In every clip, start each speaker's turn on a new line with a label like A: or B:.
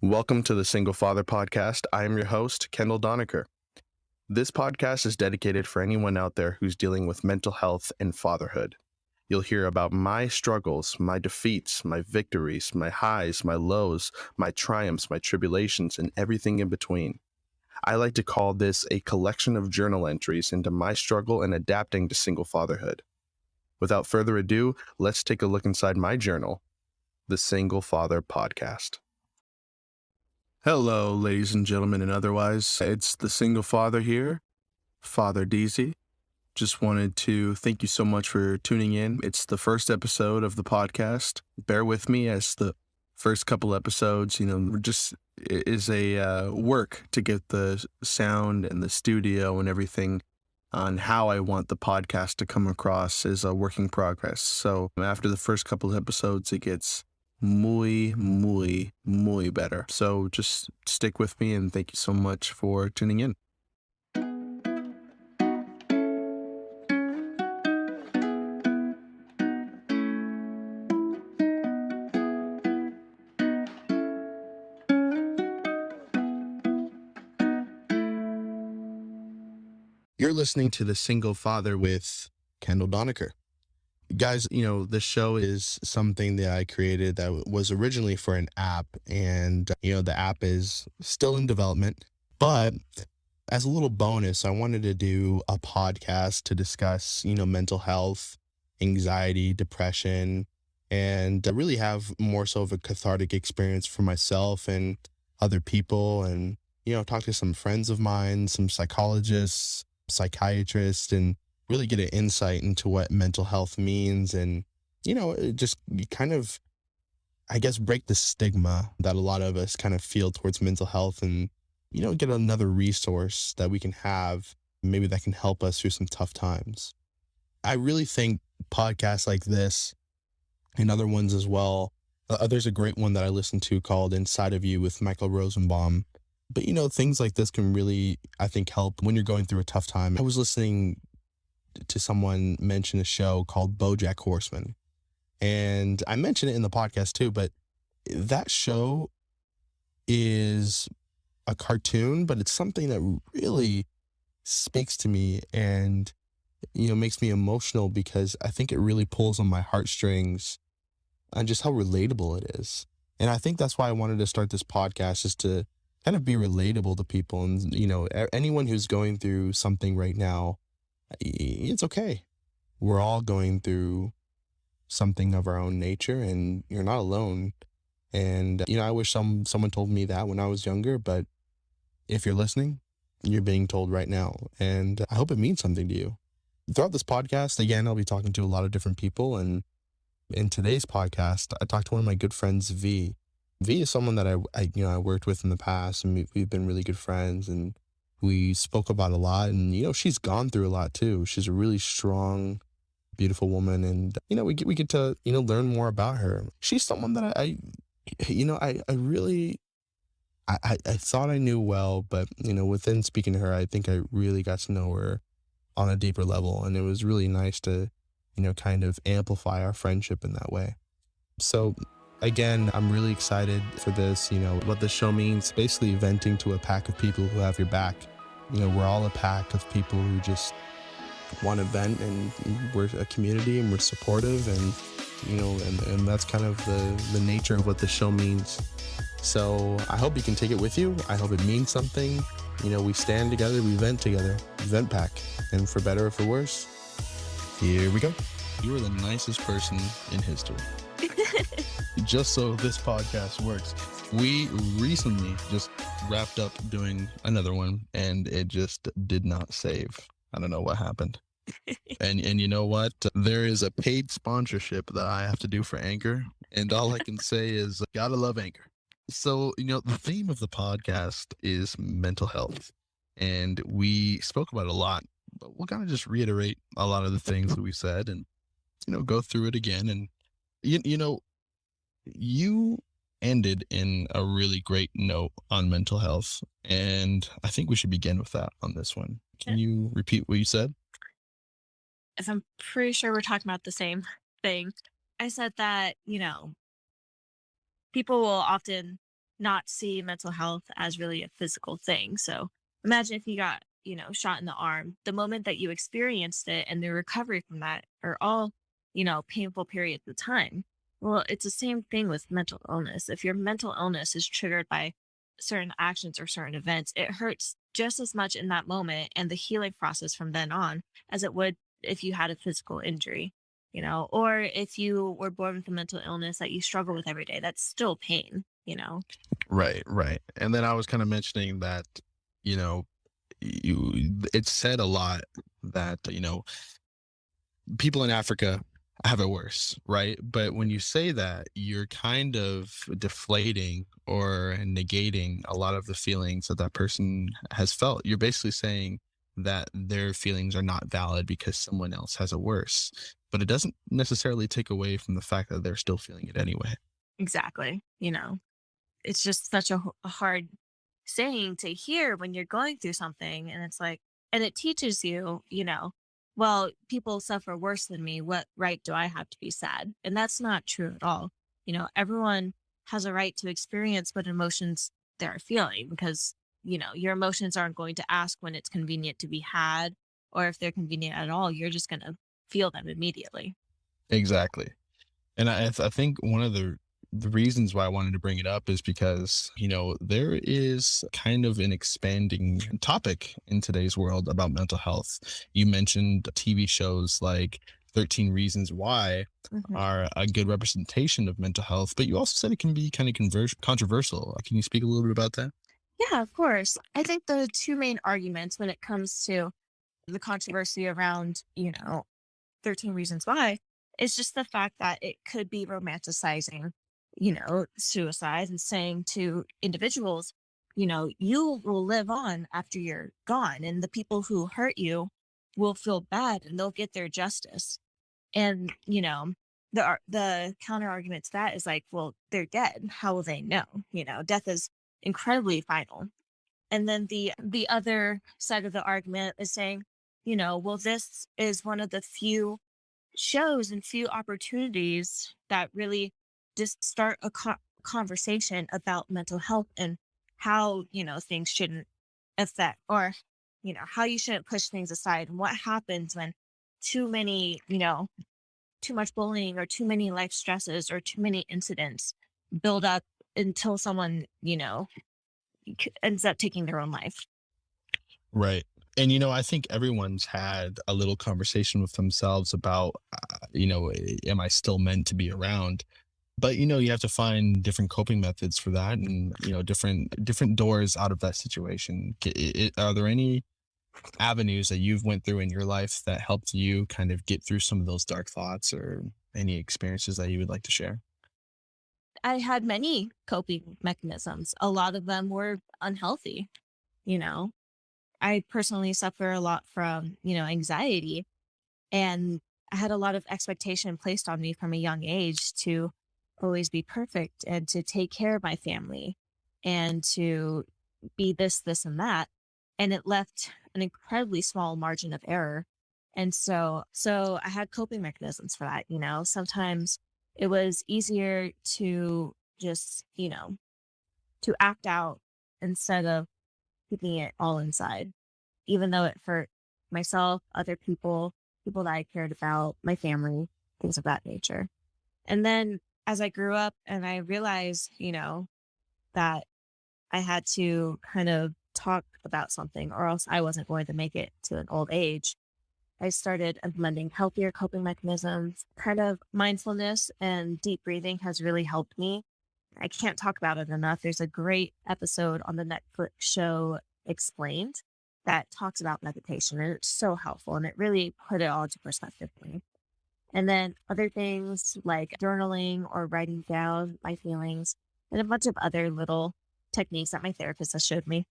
A: Welcome to the Single Father Podcast. I am your host, Kendall Donaker. This podcast is dedicated for anyone out there who's dealing with mental health and fatherhood. You'll hear about my struggles, my defeats, my victories, my highs, my lows, my triumphs, my tribulations, and everything in between. I like to call this a collection of journal entries into my struggle and adapting to single fatherhood. Without further ado, let's take a look inside my journal, the Single Father Podcast. Hello, ladies and gentlemen, and otherwise. It's the Single Father here, Father DZ. Just wanted to thank you so much for tuning in. It's the first episode of the podcast. Bear with me as the first couple episodes, just is a work to get the sound and the studio and everything on how I want the podcast to come across is a work in progress. So after the first couple of episodes, it gets muy better. So just stick with me and thank you so much for tuning in. You're listening to The Single Father with Kendall Donaker. Guys, this show is something that I created that was originally for an app, and, the app is still in development. But as a little bonus, I wanted to do a podcast to discuss, mental health, anxiety, depression, and really have more so of a cathartic experience for myself and other people, and, talk to some friends of mine, some psychologists, psychiatrists, and really get an insight into what mental health means and, just kind of, I guess, break the stigma that a lot of us kind of feel towards mental health and, get another resource that we can have, maybe that can help us through some tough times. I really think podcasts like this and other ones as well, there's a great one that I listen to called Inside of You with Michael Rosenbaum. But, things like this can really, I think, help when you're going through a tough time. I was listening to someone mention a show called BoJack Horseman. And I mentioned it in the podcast too, but that show is a cartoon, but it's something that really speaks to me and, makes me emotional because I think it really pulls on my heartstrings and just how relatable it is. And I think that's why I wanted to start this podcast, is to kind of be relatable to people. And, anyone who's going through something right now, it's okay. We're all going through something of our own nature, and you're not alone. And, I wish someone told me that when I was younger, but if you're listening, you're being told right now. And I hope it means something to you. Throughout this podcast, again, I'll be talking to a lot of different people. And in today's podcast, I talked to one of my good friends, Vee. Vee is someone that I worked with in the past, and we've been really good friends, and we spoke about a lot. And, she's gone through a lot too. She's a really strong, beautiful woman. And, we get to, learn more about her. She's someone that I really, I thought I knew well, but, within speaking to her, I think I really got to know her on a deeper level. And it was really nice to, kind of amplify our friendship in that way. So again, I'm really excited for this. What this show means, basically venting to a pack of people who have your back. We're all a pack of people who just want to vent, and we're a community, and we're supportive, and, and that's kind of the nature of what the show means. So I hope you can take it with you. I hope it means something. We stand together, we vent together, VentPack. And for better or for worse, here we go. You are the nicest person in history. Just so this podcast works, we recently just wrapped up doing another one, and it just did not save. I don't know what happened. And you know what? There is a paid sponsorship that I have to do for Anchor, and all I can say is gotta love Anchor. So, the theme of the podcast is mental health, and we spoke about it a lot, but we'll kind of just reiterate a lot of the things that we said and, go through it again. And, you ended in a really great note on mental health, and I think we should begin with that on this one. Can you repeat what you said?
B: If I'm pretty sure we're talking about the same thing. I said that, people will often not see mental health as really a physical thing. So imagine if you got, shot in the arm, the moment that you experienced it and the recovery from that are all, painful periods of time. Well, it's the same thing with mental illness. If your mental illness is triggered by certain actions or certain events, it hurts just as much in that moment and the healing process from then on as it would if you had a physical injury, or if you were born with a mental illness that you struggle with every day, that's still pain.
A: Right, right. And then I was kind of mentioning that, you know, it's said a lot that, people in Africa have it worse, right? But when you say that, you're kind of deflating or negating a lot of the feelings that that person has felt. You're basically saying that their feelings are not valid because someone else has it worse. But it doesn't necessarily take away from the fact that they're still feeling it anyway.
B: Exactly. It's just such a hard saying to hear when you're going through something. And it's like, and it teaches you, well, people suffer worse than me. What right do I have to be sad? And that's not true at all. Everyone has a right to experience what emotions they're feeling because, your emotions aren't going to ask when it's convenient to be had or if they're convenient at all. You're just going to feel them immediately.
A: Exactly. And I think one of the reasons why I wanted to bring it up is because, there is kind of an expanding topic in today's world about mental health. You mentioned TV shows like 13 Reasons Why
B: Mhm.
A: are a good representation of mental health, but you also said it can be kind of controversial. Can you speak a little bit about that?
B: Yeah, of course. I think the two main arguments when it comes to the controversy around, 13 Reasons Why is just the fact that it could be romanticizing, suicide and saying to individuals, you will live on after you're gone, and the people who hurt you will feel bad and they'll get their justice. And, the counter argument to that is like, well, they're dead. How will they know? Death is incredibly final. And then the other side of the argument is saying, well, this is one of the few shows and few opportunities that really just start a conversation about mental health and how, things shouldn't affect or, how you shouldn't push things aside and what happens when too many, too much bullying or too many life stresses or too many incidents build up until someone, ends up taking their own life.
A: Right. And, I think everyone's had a little conversation with themselves about, am I still meant to be around? But, you have to find different coping methods for that and, different doors out of that situation. Are there any avenues that you've went through in your life that helped you kind of get through some of those dark thoughts or any experiences that you would like to share?
B: I had many coping mechanisms. A lot of them were unhealthy, you know. I personally suffer a lot from, anxiety, and I had a lot of expectation placed on me from a young age to always be perfect and to take care of my family and to be this, this, and that. And it left an incredibly small margin of error. And so I had coping mechanisms for that. Sometimes it was easier to just, to act out instead of keeping it all inside, even though it hurt myself, other people, people that I cared about, my family, things of that nature. And then as I grew up and I realized, that I had to kind of talk about something or else I wasn't going to make it to an old age, I started implementing healthier coping mechanisms. Kind of mindfulness and deep breathing has really helped me. I can't talk about it enough. There's a great episode on the Netflix show Explained that talks about meditation, and it's so helpful and it really put it all into perspective for me. And then other things like journaling or writing down my feelings and a bunch of other little techniques that my therapist has showed me.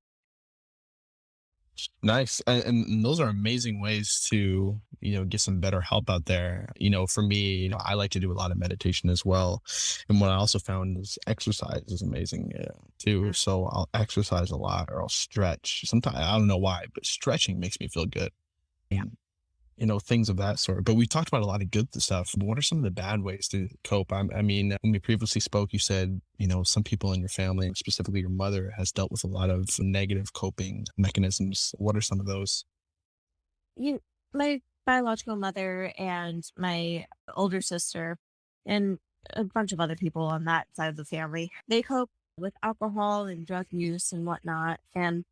A: Nice. And those are amazing ways to, get some better help out there. For me, I like to do a lot of meditation as well. And what I also found is exercise is amazing too.
B: Mm.
A: So I'll exercise a lot or I'll stretch. Sometimes I don't know why, but stretching makes me feel good.
B: Yeah.
A: things of that sort. But we talked about a lot of good stuff. What are some of the bad ways to cope? I mean, when we previously spoke, you said, some people in your family, and specifically your mother, has dealt with a lot of negative coping mechanisms. What are some of those?
B: You, my biological mother and my older sister, and a bunch of other people on that side of the family, they cope with alcohol and drug use and whatnot. And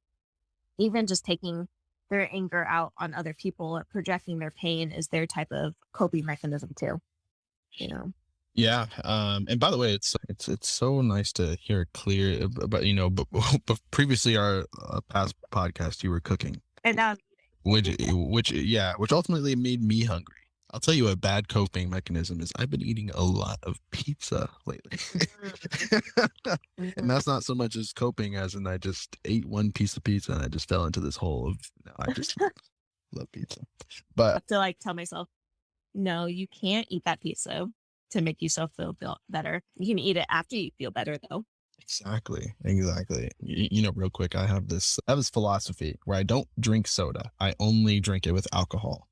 B: even just taking their anger out on other people or projecting their pain is their type of coping mechanism too, you know.
A: Yeah. And by the way, it's so nice to hear clear, but but previously our past podcast, you were cooking,
B: And now
A: which ultimately made me hungry. I'll tell you a bad coping mechanism is I've been eating a lot of pizza lately. And
B: Mhm.
A: that's not so much as coping as in I just ate one piece of pizza and I just fell into this hole of no, I just love pizza.
B: I
A: But
B: have to like tell myself, no, you can't eat that pizza to make yourself feel better. You can eat it after you feel better though.
A: exactly. Real quick, I have this philosophy where I don't drink soda. I only drink it with alcohol.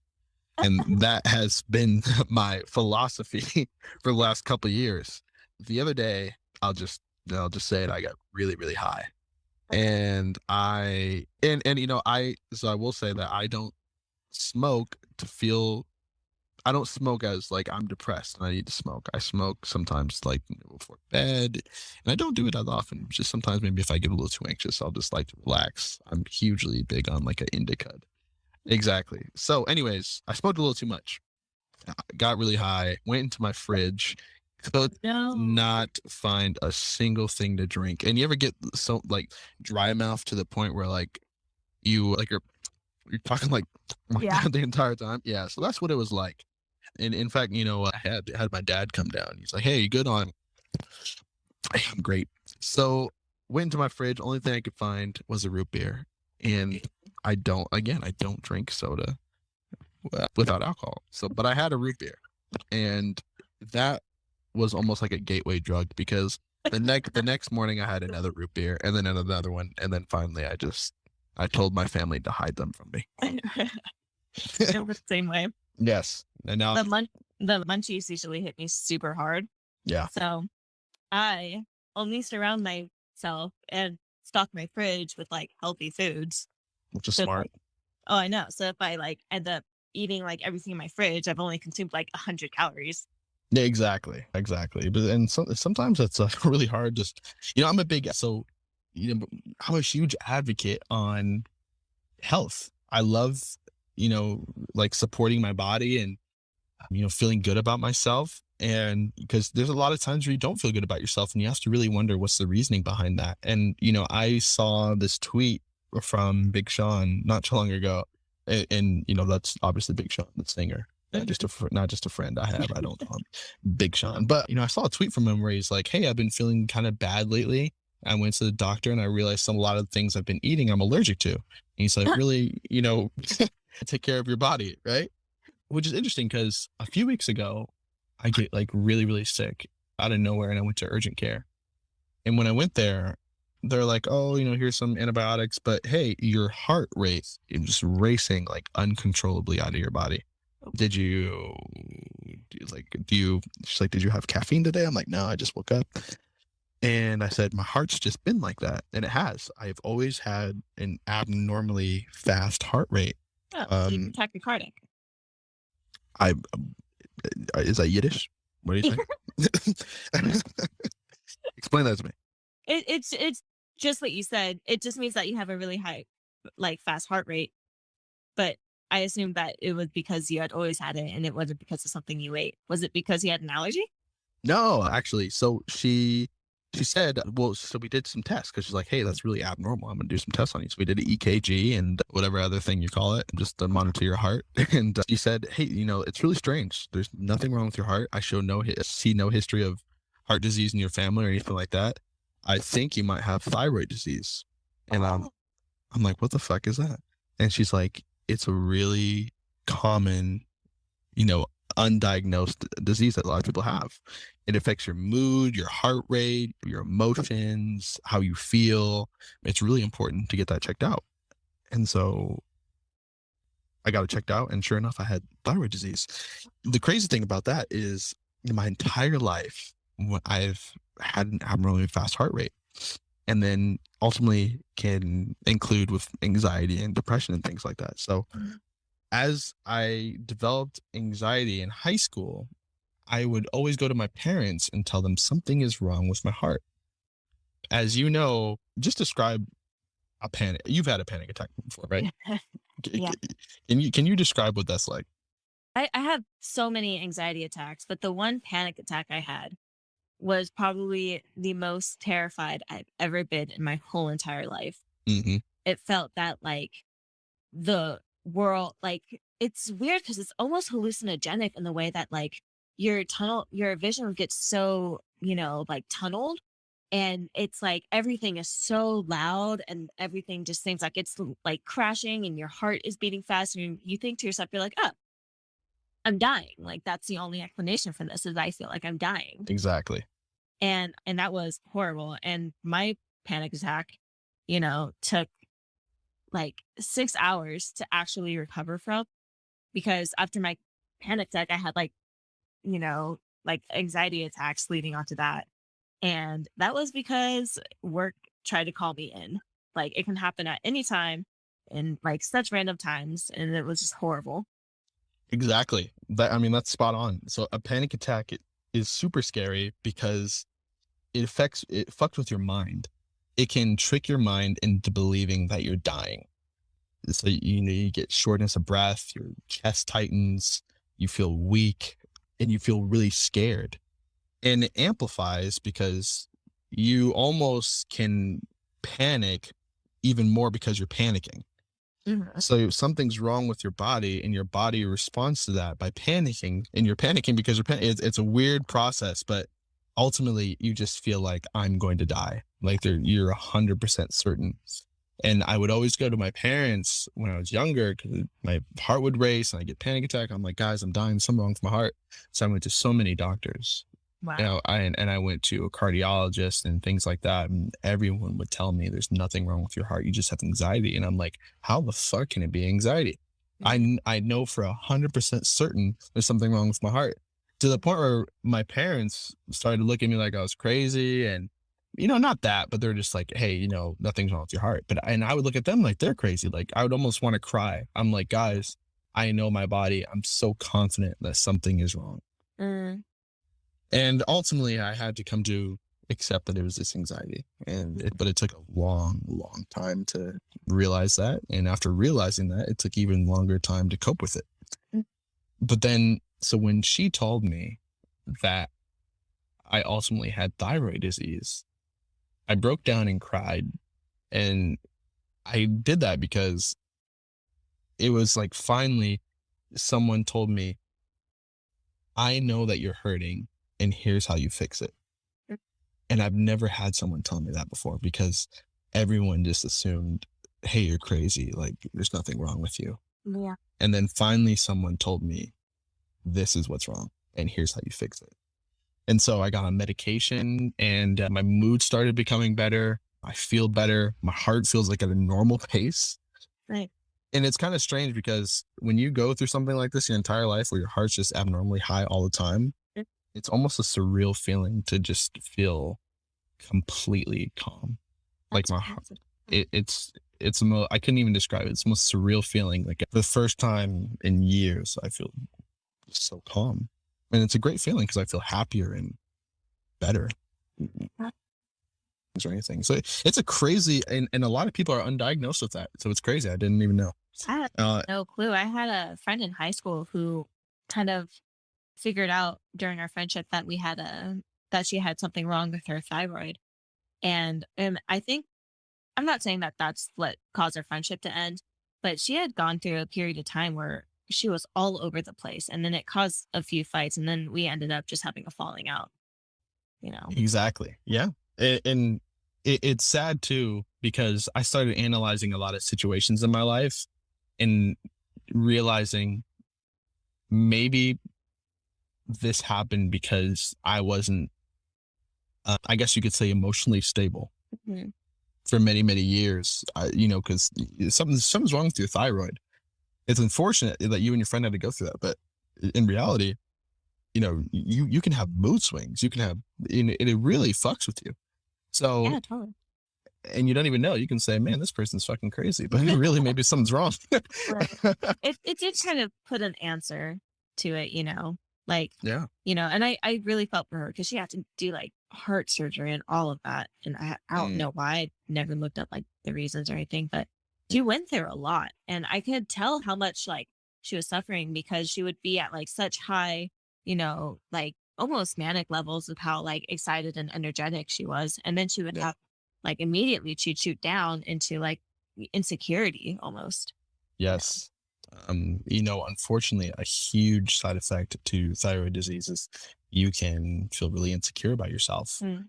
A: And that has been my philosophy for the last couple of years. The other day, I'll just I'll just say it. I got really, really high, and I will say that I don't smoke to feel. I don't smoke as like I'm depressed and I need to smoke. I smoke sometimes like before bed, and I don't do it as often. Just sometimes maybe if I get a little too anxious, I'll just like to relax. I'm hugely big on like an indica. Exactly. So, anyways, I smoked a little too much. Got really high, went into my fridge, could
B: No.
A: not find a single thing to drink. And you ever get so like dry mouth to the point where like you're talking like
B: Yeah.
A: that the entire time? Yeah. So that's what it was like. And in fact, I had my dad come down. He's like, "Hey, you good on?" I'm great. So went into my fridge. Only thing I could find was a root beer, and I don't drink soda without alcohol. So, but I had a root beer, and that was almost like a gateway drug because the next morning I had another root beer and then another one, and then finally I told my family to hide them from me.
B: It was the same way.
A: Yes, and now
B: The mun the munchies usually hit me super hard.
A: yeah,
B: So I only surround myself and stock my fridge with like healthy foods.
A: which is
B: So if
A: smart.
B: like, oh, I know. So if I like end up eating like everything in my fridge, I've only consumed like 100 calories.
A: Yeah, exactly. But sometimes it's really hard. Just I'm a big so I'm a huge advocate on health. I love like supporting my body and feeling good about myself. And because there's a lot of times where you don't feel good about yourself and you have to really wonder what's the reasoning behind that. And, I saw this tweet from Big Sean not too long ago. And that's obviously Big Sean, the singer. Not just a friend I have. I don't call him Big Sean. But, I saw a tweet from him where he's like, "Hey, I've been feeling kind of bad lately. I went to the doctor and I realized a lot of the things I've been eating I'm allergic to." And he's like, "Really, take care of your body, right?" Which is interesting because a few weeks ago, I get like really, really sick out of nowhere and I went to urgent care. And when I went there, they're like, "Oh, here's some antibiotics, but hey, your heart rate is just racing like uncontrollably out of your body. Did you, she's like, did you have caffeine today?" I'm like, "No, I just woke up." And I said, "My heart's just been like that." And it has. I've always had an abnormally fast heart rate.
B: Oh, so you're
A: Um,
B: tachycardic.
A: I is that Yiddish? What do you think? Explain that to me.
B: It's just what you said. It just means that you have a really high, like fast heart rate. But I assumed that it was because you had always had it and it wasn't because of something you ate. Was it because you had an allergy?
A: No, actually, so she said, well, so we did some tests because she's like, "Hey, that's really abnormal. I'm gonna do some tests on you." So we did an EKG and whatever other thing you call it, just to monitor your heart. And she said, "Hey, it's really strange. There's nothing wrong with your heart. I see no history of heart disease in your family or anything like that. I think you might have thyroid disease." And
B: Oh.
A: I'm like, "What the fuck is that?" And she's like, "It's a really common, you know, undiagnosed disease that a lot of people have. It affects your mood, your heart rate, your emotions, how you feel. It's really important to get that checked out." And so I got it checked out, and sure enough, I had thyroid disease. The crazy thing about that is in my entire life, I've had an abnormally fast heart rate, and then ultimately can include with anxiety and depression and things like that. So
B: Mhm.
A: as I developed anxiety in high school, I would always go to my parents and tell them something is wrong with my heart. As you know, just describe a panic. You've had a panic attack before, right? C-
B: Yeah.
A: c- can you describe what that's like?
B: I have so many anxiety attacks, but the one panic attack I had was probably the most terrified I've ever been in my whole entire life.
A: Hmm.
B: It felt that like the world, like it's weird because it's almost hallucinogenic in the way that like your vision gets so, like tunneled, and it's like everything is so loud and everything just seems like it's like crashing and your heart is beating fast and you think to yourself, you're like, oh, I'm dying. Like that's the only explanation for this is I feel like I'm dying.
A: Exactly.
B: And that was horrible. And my panic attack, took like 6 hours to actually recover from, because after my panic attack, I had like anxiety attacks leading onto that. And that was because work tried to call me in. Like it can happen at any time in like such random times. And it was just horrible.
A: Exactly. I mean, that's spot on. So a panic attack is super scary because it fucks with your mind. It can trick your mind into believing that you're dying. So you get shortness of breath, your chest tightens, you feel weak, and you feel really scared. And it amplifies because you almost can panic even more because you're panicking.
B: Mhm.
A: So something's wrong with your body, and your body responds to that by panicking, and you're panicking because it's a weird process, but ultimately you just feel like I'm going to die. Like you're 100% certain. And I would always go to my parents when I was younger because my heart would race and I get panic attack. I'm like, guys, I'm dying. Something wrong with my heart. So I went to so many doctors.
B: Wow.
A: I went to a cardiologist and things like that, and everyone would tell me there's nothing wrong with your heart. You just have anxiety, and I'm like, how the fuck can it be anxiety?
B: Mhm.
A: I know for 100% certain there's something wrong with my heart. To the point where my parents started to look at me like I was crazy, and not that, but they're just like, hey, nothing's wrong with your heart. And I would look at them like they're crazy. Like I would almost want to cry. I'm like, guys, I know my body. I'm so confident that something is wrong.
B: Mm.
A: And ultimately, I had to come to accept that it was this anxiety, but it took a long, long time to realize that. And after realizing that, it took even longer time to cope with it.
B: Mm.
A: But then, so when she told me that I ultimately had thyroid disease, I broke down and cried. And I did that because it was like finally someone told me, I know that you're hurting, and here's how you fix it. And I've never had someone tell me that before because everyone just assumed, hey, you're crazy. Like, there's nothing wrong with you.
B: Yeah.
A: And then finally, someone told me, this is what's wrong, and here's how you fix it. And so I got on medication, and my mood started becoming better. I feel better. My heart feels like at a normal pace.
B: Right.
A: And it's kind of strange because when you go through something like this your entire life where your heart's just abnormally high all the time,
B: Mm.
A: it's almost a surreal feeling to just feel completely calm. Like
B: That's
A: my heart,
B: crazy.
A: it's I couldn't even describe it. It's the most surreal feeling. Like the first time in years, I feel so calm, and it's a great feeling because I feel happier and better or anything. So it's a crazy, and a lot of people are undiagnosed with that. So it's crazy. I didn't even know.
B: I had
A: Uh,
B: no clue. I had a friend in high school who kind of figured out during our friendship that that she had something wrong with her thyroid. And I think I'm not saying that that's what caused our friendship to end, but she had gone through a period of time where she was all over the place, and then it caused a few fights, and then we ended up just having a falling out, you know.
A: exactly. Yeah. And it's sad too because I started analyzing a lot of situations in my life and realizing maybe this happened because I wasn't, I guess you could say, emotionally stable
B: Mhm.
A: for many, many years. Because something's wrong with your thyroid. it's unfortunate that you and your friend had to go through that, but in reality, you can have mood swings. You can have, and it really fucks with you. So,
B: Yeah, totally.
A: and you don't even know. You can say, "Man, this person's fucking crazy," but really, maybe something's wrong.
B: Right. It did kind of put an answer to it, like,
A: Yeah.
B: and I really felt for her because she had to do like heart surgery and all of that. And I don't
A: Mm,
B: know why. I never looked up like the reasons or anything, but she went through a lot. And I could tell how much like she was suffering because she would be at like such high, like almost manic levels of how like excited and energetic she was. And then she would
A: yeah.
B: have like immediately she'd shoot down into like insecurity almost.
A: Yes. Unfortunately, a huge side effect to thyroid disease is you can feel really insecure about yourself.
B: Mm,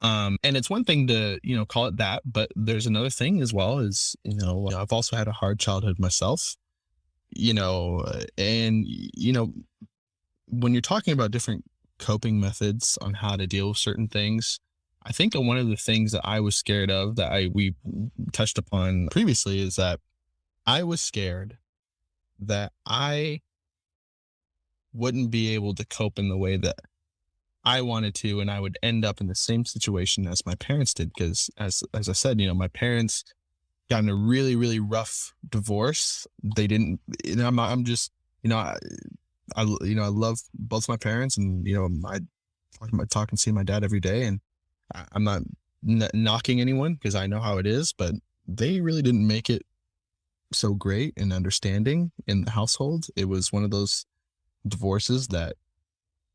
A: And it's one thing to, call it that, but there's another thing as well is, I've also had a hard childhood myself, and, when you're talking about different coping methods on how to deal with certain things, I think that one of the things that I was scared of that we touched upon previously is that I was scared that I wouldn't be able to cope in the way that I wanted to, and I would end up in the same situation as my parents did. Because as I said, my parents got in a really really rough divorce. They didn't. I'm just I love both my parents, and I talk and see my dad every day, and I'm not knocking anyone because I know how it is, but they really didn't make it so great and understanding in the household. It was one of those divorces that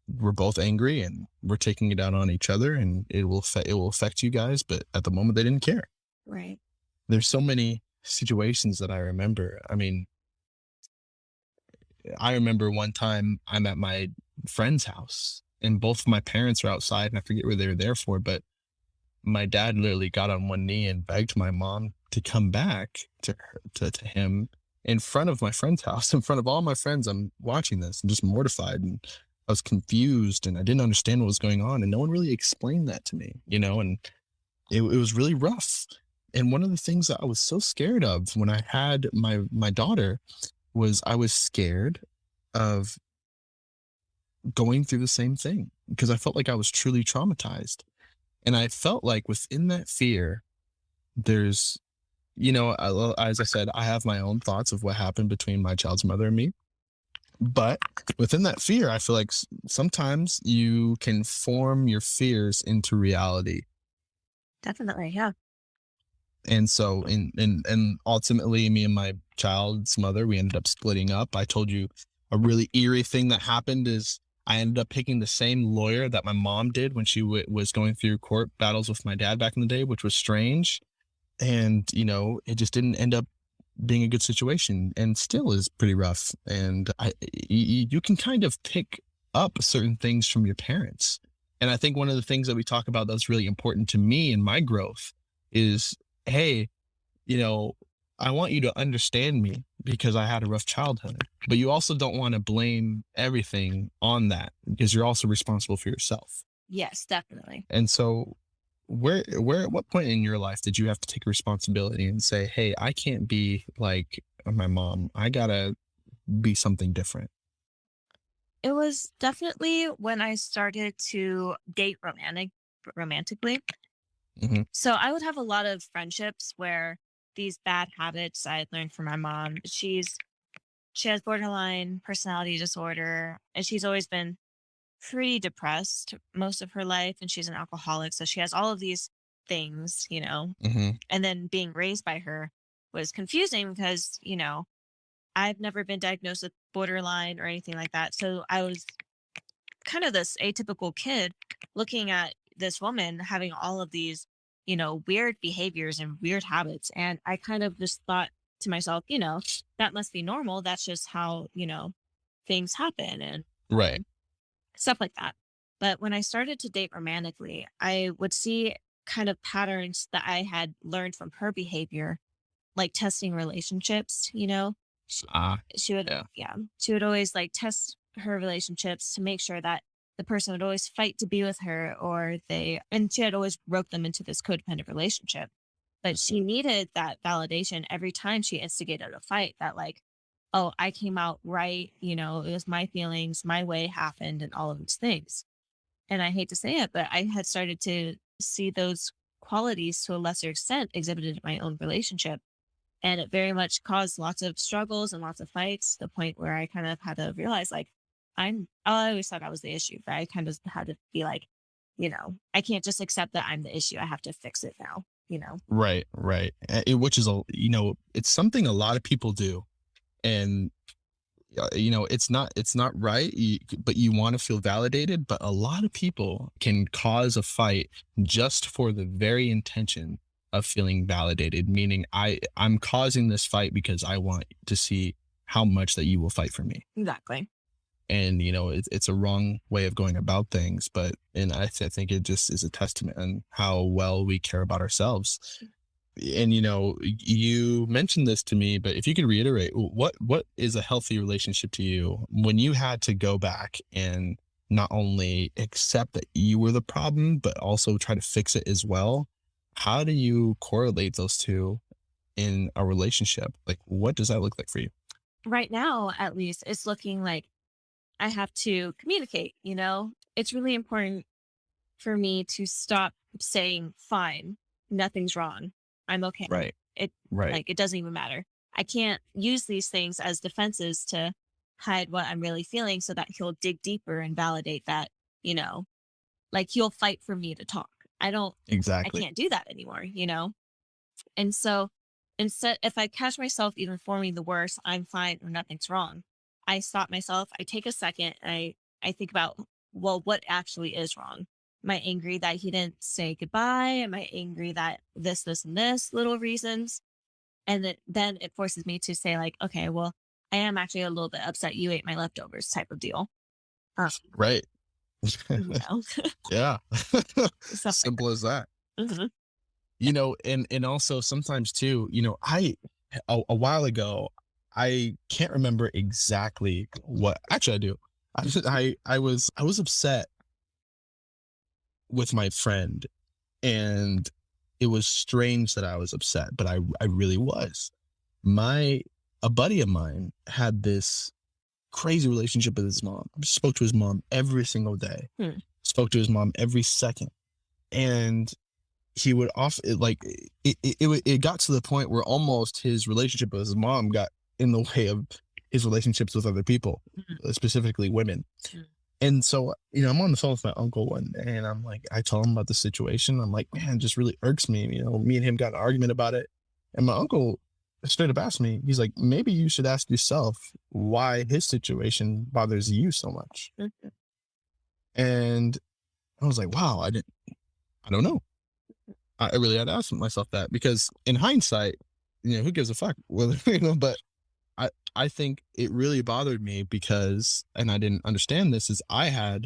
A: we're both angry and we're taking it out on each other, and it will affect you guys. But at the moment, they didn't care.
B: right.
A: There's so many situations that I remember. I mean, I remember one time I'm at my friend's house and both of my parents are outside, and I forget what they were there for, but my dad literally got on one knee and begged my mom to come back to him in front of my friend's house, in front of all my friends. I'm watching this and just mortified, and I was confused and I didn't understand what was going on, and no one really explained that to me, and it was really rough. And one of the things that I was so scared of when I had my daughter was I was scared of going through the same thing because I felt like I was truly traumatized. And I felt like within that fear, there's, as I said, I have my own thoughts of what happened between my child's mother and me. But within that fear, I feel like sometimes you can form your fears into reality.
B: Definitely. Yeah.
A: And so, and ultimately, me and my child's mother, we ended up splitting up. I told you a really eerie thing that happened is I ended up picking the same lawyer that my mom did when she was going through court battles with my dad back in the day, which was strange. And it just didn't end up being a good situation, and still is pretty rough. And you can kind of pick up certain things from your parents. And I think one of the things that we talk about that's really important to me in my growth is, hey, you know, I want you to understand me because I had a rough childhood, but you also don't want to blame everything on that because you're also responsible for yourself.
B: Yes, definitely.
A: And so, at what point in your life did you have to take responsibility and say, "Hey, I can't be like my mom. I gotta be something different."
B: It was definitely when I started to date romantically.
A: Hmm.
B: So I would have a lot of friendships where these bad habits I had learned from my mom. She has borderline personality disorder, and she's always been pretty depressed most of her life, and she's an alcoholic, so she has all of these things,
A: Hmm.
B: and then being raised by her was confusing because, I've never been diagnosed with borderline or anything like that. So I was kind of this atypical kid looking at this woman having all of these, weird behaviors and weird habits. And I kind of just thought to myself, that must be normal. That's just how, things happen and
A: Right.
B: stuff like that. But when I started to date romantically, I would see kind of patterns that I had learned from her behavior, like testing relationships, she,
A: Ah,
B: she would,
A: yeah.
B: yeah, she would always like test her relationships to make sure that the person would always fight to be with her, and she had always roped them into this codependent relationship. But she needed that validation every time she instigated a fight that, like, oh, I came out right, it was my feelings, my way happened, and all of these things. And I hate to say it, but I had started to see those qualities to a lesser extent exhibited in my own relationship. And it very much caused lots of struggles and lots of fights to the point where I kind of had to realize, like, I always thought I was the issue, but I kind of had to be like, I can't just accept that I'm the issue. I have to fix it now.
A: Right, right. Which is it's something a lot of people do, and it's not right, but you want to feel validated. But a lot of people can cause a fight just for the very intention of feeling validated, meaning I'm causing this fight because I want to see how much that you will fight for me.
B: Exactly.
A: And it's a wrong way of going about things, but and I think it just is a testament on how well we care about ourselves. And you mentioned this to me, but if you could reiterate, what is a healthy relationship to you when you had to go back and not only accept that you were the problem but also try to fix it as well? How do you correlate those two in a relationship? Like, what does that look like for you?
B: Right now, at least, it's looking like I have to communicate. It's really important for me to stop saying, fine, nothing's wrong. I'm okay.
A: Right,
B: It
A: right.
B: like it doesn't even matter. I can't use these things as defenses to hide what I'm really feeling so that he'll dig deeper and validate that, you know, like he'll fight for me to talk. I
A: Exactly.
B: can't do that anymore. And so instead, if I catch myself even forming the worst, I'm fine or nothing's wrong, I stop myself. I take a second. I think about, well, what actually is wrong? Am I angry that he didn't say goodbye? Am I angry that this, and this little reasons? And then it forces me to say, like, okay, well, I am actually a little bit upset you ate my leftovers type of deal. Um,
A: Right.
B: you know,
A: Yeah.
B: stuff like
A: Simple as that.
B: that.
A: And also sometimes too, a while ago, I can't remember exactly what. Actually, I do. I was upset with my friend, and it was strange that I was upset, but I really was. My A buddy of mine had this crazy relationship with his mom. Spoke to his mom every single day.
B: Hmm.
A: Spoke to his mom every second, and he would off it like it got to the point where almost his relationship with his mom got in the way of his relationships with other people,
B: Mhm.
A: specifically women.
B: Mm.
A: And so, I'm on the phone with my uncle one day, and I'm like, I tell him about the situation. I'm like, man, it just really irks me. Me and him got in an argument about it. And my uncle straight up asked me, he's like, maybe you should ask yourself why his situation bothers you so much.
B: Mhm.
A: And I was like, wow, I don't know. I really had to ask myself that because in hindsight, who gives a fuck? Well, but I think it really bothered me because, and I didn't understand this, is I have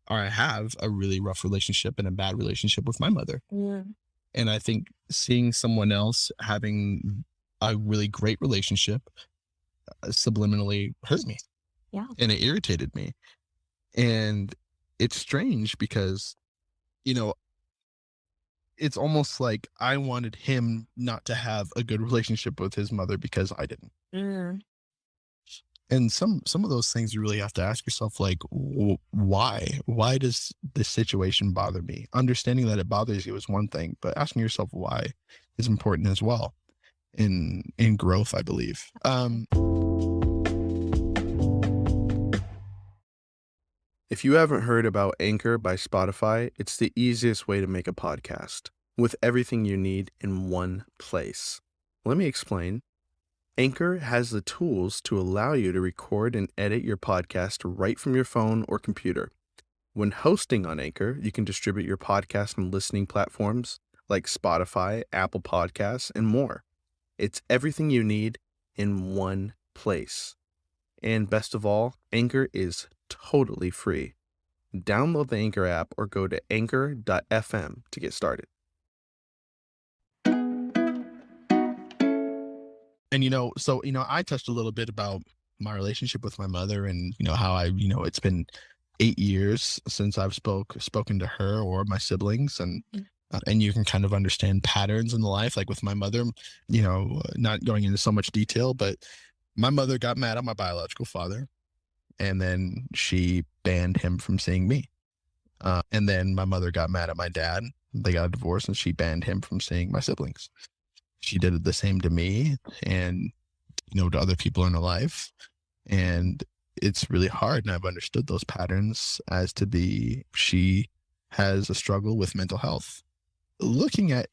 A: a really rough relationship and a bad relationship with my mother.
B: Mm.
A: And I think seeing someone else having a really great relationship subliminally hurt me
B: Yeah.
A: and it irritated me. And it's strange because, you know, it's almost like I wanted him not to have a good relationship with his mother because I didn't.
B: Mm.
A: And some of those things you really have to ask yourself, like, why does this situation bother me? Understanding that it bothers you is one thing, but asking yourself why is important as well in growth, I believe. If you haven't heard about Anchor by Spotify, it's the easiest way to make a podcast with everything you need in one place. Let me explain. Anchor has the tools to allow you to record and edit your podcast right from your phone or computer. When hosting on Anchor, you can distribute your podcast on listening platforms like Spotify, Apple Podcasts, and more. It's everything you need in one place. And best of all, Anchor is totally free. Download the Anchor app or go to anchor.fm to get started. And I touched a little bit about my relationship with my mother, and how it's been 8 years since I've spoken to her or my siblings, and you can kind of understand patterns in the life, like with my mother. Not going into so much detail, but My mother got mad at my biological father, and then she banned him from seeing me. And then my mother got mad at my dad. They got a divorce, and she banned him from seeing my siblings. She did the same to me, and to other people in her life. And it's really hard. And I've understood those patterns as to be she has a struggle with mental health. Looking at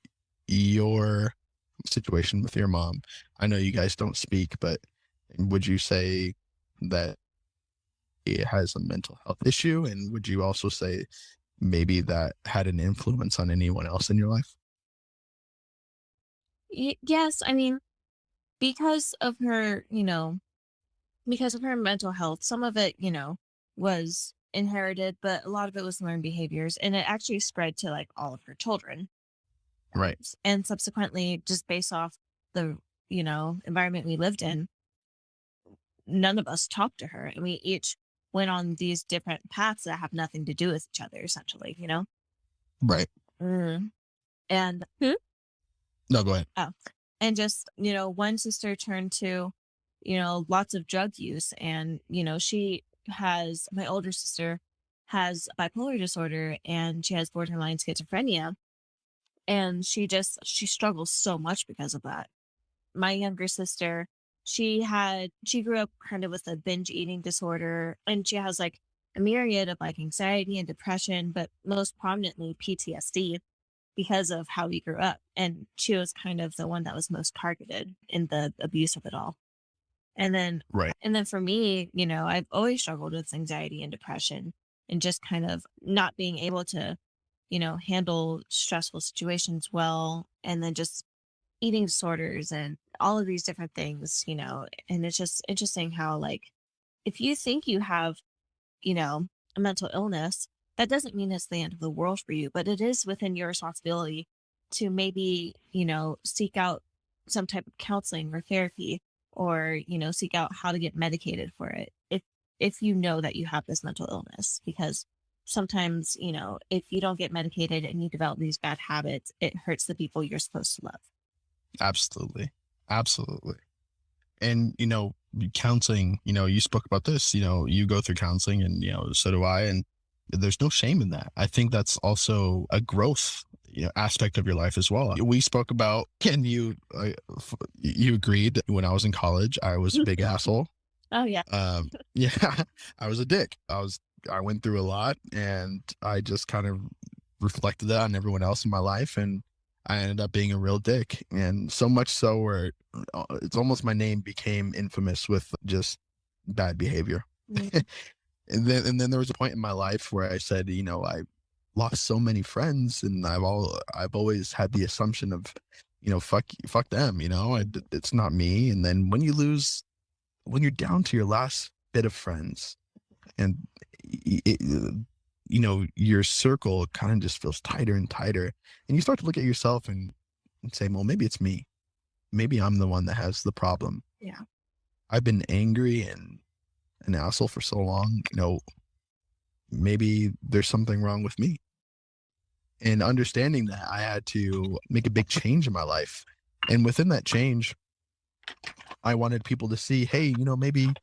A: your situation with your mom, I know you guys don't speak, but would you say that it has a mental health issue? And would you also say maybe that had an influence on anyone else in your life?
B: Yes, I mean, because of her, because of her mental health, some of it, was inherited, but a lot of it was learned behaviors, and it actually spread to like all of her children.
A: Right.
B: And subsequently, just based off the, environment we lived in, none of us talked to her, and we each went on these different paths that have nothing to do with each other, essentially.
A: Right.
B: Mm. And
A: No, go ahead.
B: oh, and just, one sister turned to, lots of drug use. And, my older sister has bipolar disorder and she has borderline schizophrenia. And she struggles so much because of that. My younger sister, she grew up kind of with a binge eating disorder, and she has like a myriad of like anxiety and depression, but most prominently PTSD because of how we grew up. And she was kind of the one that was most targeted in the abuse of it all. And then
A: Right.
B: and then for me, I've always struggled with anxiety and depression and just kind of not being able to, handle stressful situations well, and then just eating disorders and all of these different things. And it's just interesting how like if you think you have, a mental illness, that doesn't mean it's the end of the world for you, but it is within your responsibility to maybe, seek out some type of counseling or therapy, or, seek out how to get medicated for it if you know that you have this mental illness. Because sometimes, if you don't get medicated and you develop these bad habits, it hurts the people you're supposed to love.
A: Absolutely. Absolutely. And, counseling, you spoke about this, you go through counseling, and, so do I. And there's no shame in that. I think that's also a growth, aspect of your life as well. We spoke about, and you agreed that when I was in college, I was a big asshole.
B: Oh yeah.
A: Yeah, I was a dick. I went through a lot, and I just kind of reflected that on everyone else in my life. And I ended up being a real dick. And so much so where it's almost my name became infamous with just bad behavior.
B: Mm.
A: And then there was a point in my life where I said, I lost so many friends, and I've always had the assumption of, fuck them, it's not me. And then when you're down to your last bit of friends, and it, your circle kind of just feels tighter and tighter, and you start to look at yourself and say, well, maybe it's me. Maybe I'm the one that has the problem.
B: Yeah.
A: I've been angry and an asshole for so long, maybe there's something wrong with me. And understanding that, I had to make a big change in my life. And within that change, I wanted people to see, hey, maybe,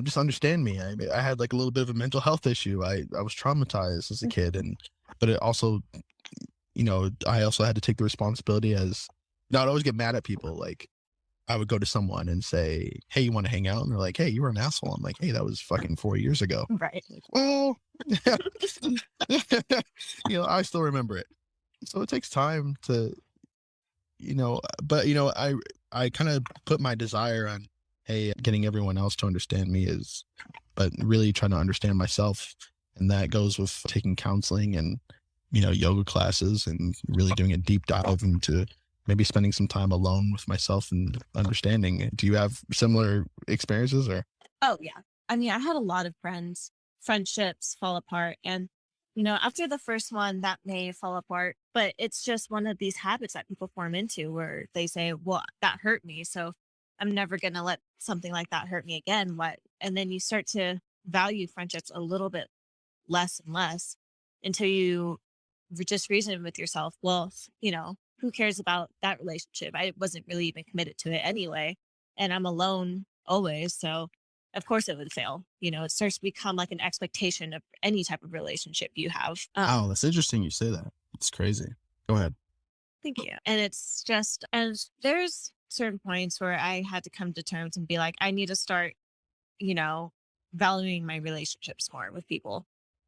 A: just understand me. I had like a little bit of a mental health issue. I was traumatized as a kid. But it also, I also had to take the responsibility as, I'd always get mad at people. Like, I would go to someone and say, hey, you want to hang out? And they're like, hey, you were an asshole. I'm like, hey, that was fucking 4 years ago.
B: Right.
A: Like, well, I still remember it. So it takes time to, but, I kind of put my desire on, hey, getting everyone else to understand me but really trying to understand myself. And that goes with taking counseling and, yoga classes, and really doing a deep dive into maybe spending some time alone with myself and understanding. Do you have similar experiences or?
B: Oh yeah. I mean, I had a lot of friendships fall apart. And, after the first one, that may fall apart, but it's just one of these habits that people form into where they say, well, that hurt me, so I'm never going to let something like that hurt me again. What? And then you start to value friendships a little bit less and less until you just reason with yourself, well, who cares about that relationship? I wasn't really even committed to it anyway. and I'm alone always. So of course it would fail. It starts to become like an expectation of any type of relationship you have.
A: Oh, that's interesting you say that. It's crazy. Go ahead.
B: Thank you. And it's just, and there's certain points where I had to come to terms and be like, I need to start, you know, valuing my relationships more with people.